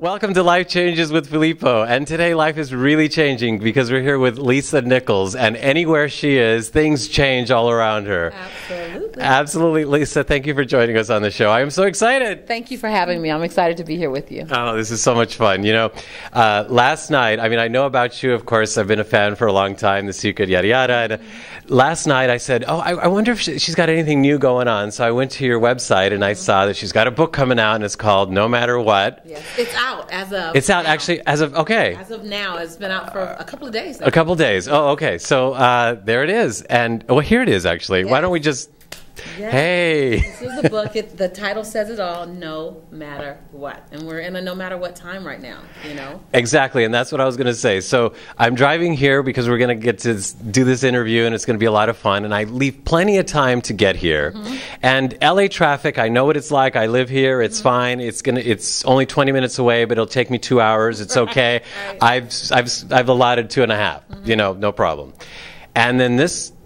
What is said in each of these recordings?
Welcome to Life Changes with Filippo. And today life is really changing because we're here with Lisa Nichols. And anywhere she is, things change all around her. Absolutely. Absolutely. Lisa, thank you for joining us on the show. I am so excited. Thank you for having me. I'm excited to be here with you. Oh, this is so much fun. You know, last night, I know about you, of course. I've been a fan for a long time, The Secret, yada, yada. And last night I said, I wonder if she's got anything new going on. So I went to your website and I saw that she's got a book coming out and it's called No Matter What. Yes, it's out as of It's out now. actually as of, okay. As of now. It's been out for a couple of days now. A couple days. Oh, okay. So there it is. And, well, here it is, actually. Yes. Why don't we just, Yes. hey. This is the book. The title says it all, no matter what. And we're in a no matter what time right now, you know? Exactly, and that's what I was going to say. So I'm driving here because we're going to get to do this interview, and it's going to be a lot of fun, and I leave plenty of time to get here. Mm-hmm. And LA traffic, I know what it's like. I live here. It's fine. It's only 20 minutes away, but it'll take me 2 hours. It's okay. Right. I've allotted 2.5, you know, no problem. And then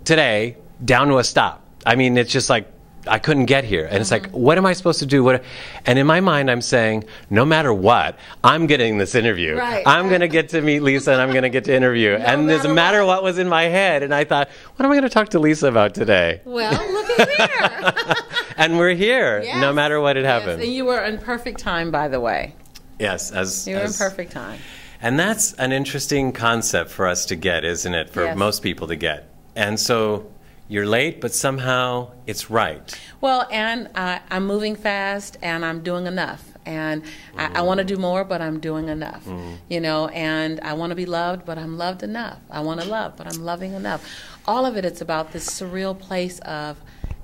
today, down to a stop. I mean, it's just like, I couldn't get here. And it's like, what am I supposed to do? And in my mind, I'm saying, no matter what, I'm getting this interview. Right. I'm going to get to meet Lisa, and I'm going to get to interview. And no matter what was in my head. And I thought, what am I going to talk to Lisa about today? Well, look at here. And we're here, yes. No matter what had happened. Yes. And you were in perfect time, by the way. Yes. You were in perfect time. And that's an interesting concept for us to get, isn't it? For most people to get. And so you're late, but somehow it's right. Well, and I'm moving fast, and I'm doing enough. And I want to do more, but I'm doing enough. You know, and I want to be loved, but I'm loved enough. I want to love, but I'm loving enough. All of it, it's about this surreal place of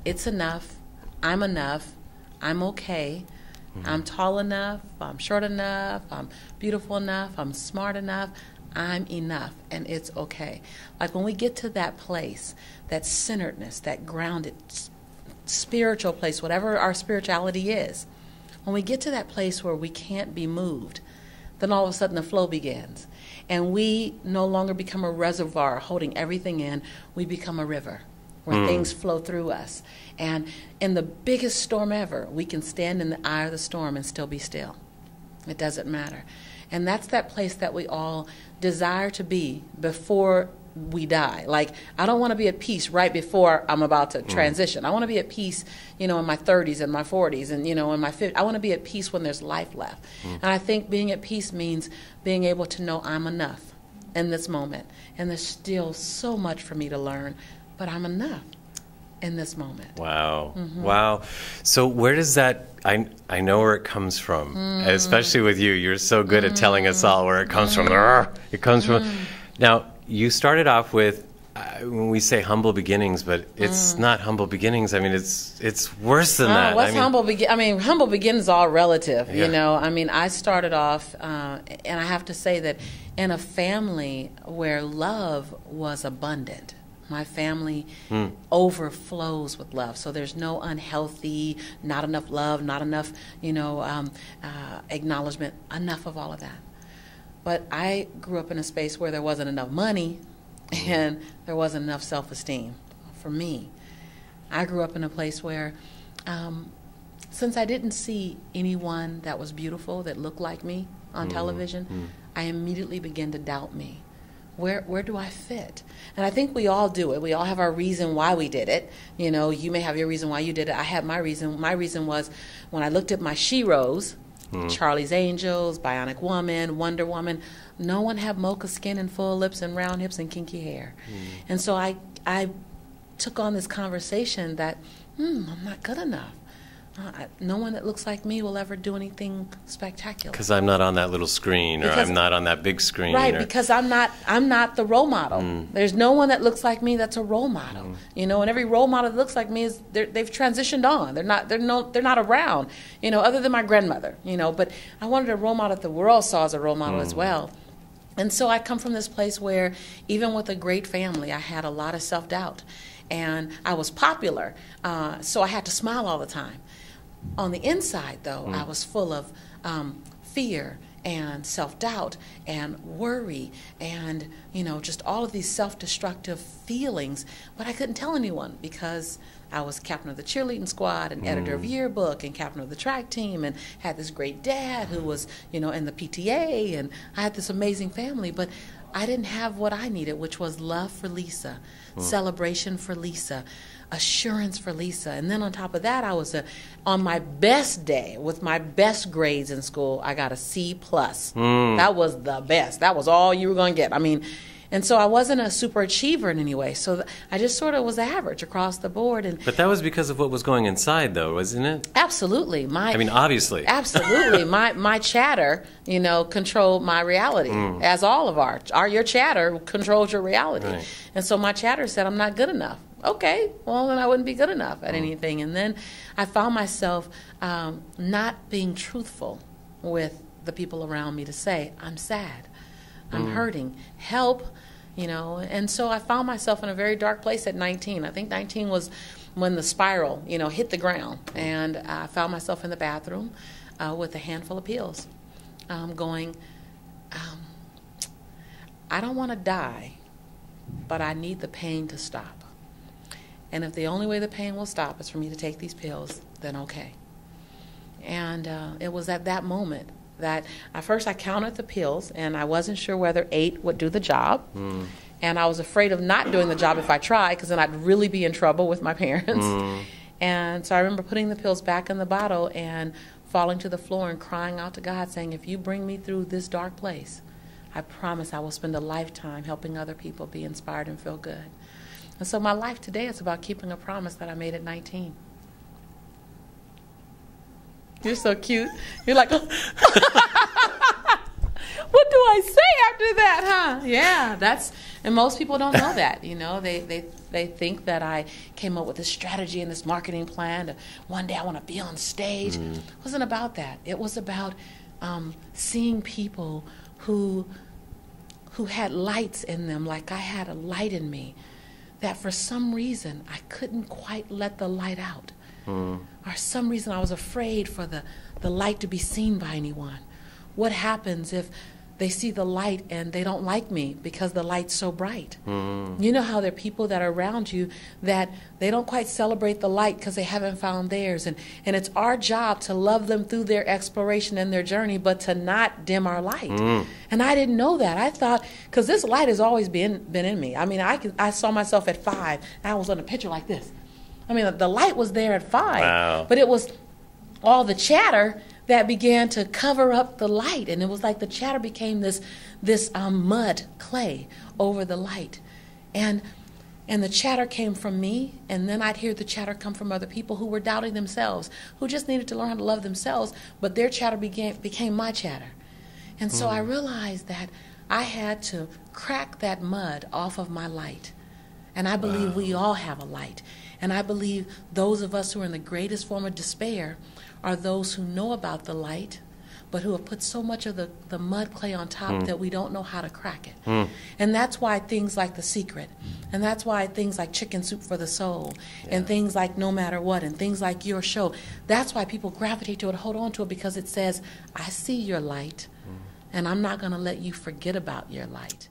it's enough, I'm okay, I'm tall enough, I'm short enough, I'm beautiful enough, I'm smart enough, I'm enough, and it's okay. Like when we get to that place, that centeredness, that grounded spiritual place, whatever our spirituality is, when we get to that place where we can't be moved, then all of a sudden the flow begins. And we no longer become a reservoir holding everything in, we become a river where things flow through us. And in the biggest storm ever, we can stand in the eye of the storm and still be still. It doesn't matter. And that's that place that we all desire to be before we die. Like, I don't want to be at peace right before I'm about to transition. I want to be at peace, you know, in my 30s and my 40s and, you know, in my 50s. I want to be at peace when there's life left. And I think being at peace means being able to know I'm enough in this moment. And there's still so much for me to learn, but I'm enough in this moment. Wow. Wow. So where does that, I know where it comes from, especially with you. You're so good at telling us all where it comes from. It comes from. Now, you started off with, when we say humble beginnings, but it's not humble beginnings. I mean, it's worse than that. What's humble beginnings all relative, you know. I mean, I started off, and I have to say that in a family where love was abundant. My family overflows with love. So there's no unhealthy, not enough love, not enough, you know, acknowledgement, enough of all of that. But I grew up in a space where there wasn't enough money and there wasn't enough self-esteem for me. I grew up in a place where, since I didn't see anyone that was beautiful, that looked like me on television, I immediately began to doubt me. Where do I fit? And I think we all do it. We all have our reason why we did it. You know, you may have your reason why you did it. I had my reason. My reason was when I looked at my sheroes, Charlie's Angels, Bionic Woman, Wonder Woman, no one had mocha skin and full lips and round hips and kinky hair. And so I took on this conversation that, I'm not good enough. No one that looks like me will ever do anything spectacular. Because I'm not on that little screen, or I'm not on that big screen. Right, because I'm not the role model. There's no one that looks like me that's a role model. You know, and every role model that looks like me they've transitioned on. They're not around. You know, other than my grandmother. You know, but I wanted a role model that the world saw as a role model as well. And so I come from this place where even with a great family, I had a lot of self-doubt, and I was popular, so I had to smile all the time. On the inside, though, I was full of fear and self-doubt and worry and, just all of these self-destructive feelings. But I couldn't tell anyone because I was captain of the cheerleading squad and editor of yearbook and captain of the track team and had this great dad who was, in the PTA, and I had this amazing family. But I didn't have what I needed, which was love for Lisa, celebration for Lisa, assurance for Lisa. And then on top of that, I was on my best day with my best grades in school, I got a C+. That was the best. That was all you were going to get. And so I wasn't a super achiever in any way. So I just sort of was average across the board. But that was because of what was going inside, though, wasn't it? Absolutely. Obviously. Absolutely. My chatter, controlled my reality, as all of your chatter controls your reality. Right. And so my chatter said, I'm not good enough. Okay, well, then I wouldn't be good enough at anything. And then I found myself not being truthful with the people around me to say, I'm sad. I'm hurting. Help, And so I found myself in a very dark place at 19. I think 19 was when the spiral, hit the ground. And I found myself in the bathroom with a handful of pills going, I don't want to die, but I need the pain to stop. And if the only way the pain will stop is for me to take these pills, then okay. And it was at that moment that at first I counted the pills, and I wasn't sure whether 8 would do the job. And I was afraid of not doing the job if I tried, because then I'd really be in trouble with my parents. And so I remember putting the pills back in the bottle and falling to the floor and crying out to God, saying, if you bring me through this dark place, I promise I will spend a lifetime helping other people be inspired and feel good. And so my life today is about keeping a promise that I made at 19. You're so cute. You're like, what do I say after that, huh? Yeah, and most people don't know that, They think that I came up with this strategy and this marketing plan. One day I want to be on stage. It wasn't about that. It was about seeing people who had lights in them, like I had a light in me, that for some reason I couldn't quite let the light out. Or some reason I was afraid for the light to be seen by anyone. What happens if they see the light and they don't like me because the light's so bright? You know how there are people that are around you that they don't quite celebrate the light because they haven't found theirs. And it's our job to love them through their exploration and their journey, but to not dim our light. And I didn't know that. I thought, because this light has always been in me. I saw myself at 5. And I was on a picture like this. The light was there at 5, wow. But it was all the chatter that began to cover up the light, and it was like the chatter became this mud clay over the light, and the chatter came from me, and then I'd hear the chatter come from other people who were doubting themselves, who just needed to learn how to love themselves, but their chatter became my chatter, and so I realized that I had to crack that mud off of my light, and I believe we all have a light. And I believe those of us who are in the greatest form of despair are those who know about the light, but who have put so much of the mud clay on top that we don't know how to crack it. And that's why things like The Secret, and that's why things like Chicken Soup for the Soul, and things like No Matter What, and things like your show, that's why people gravitate to it, hold on to it, because it says, I see your light, and I'm not going to let you forget about your light.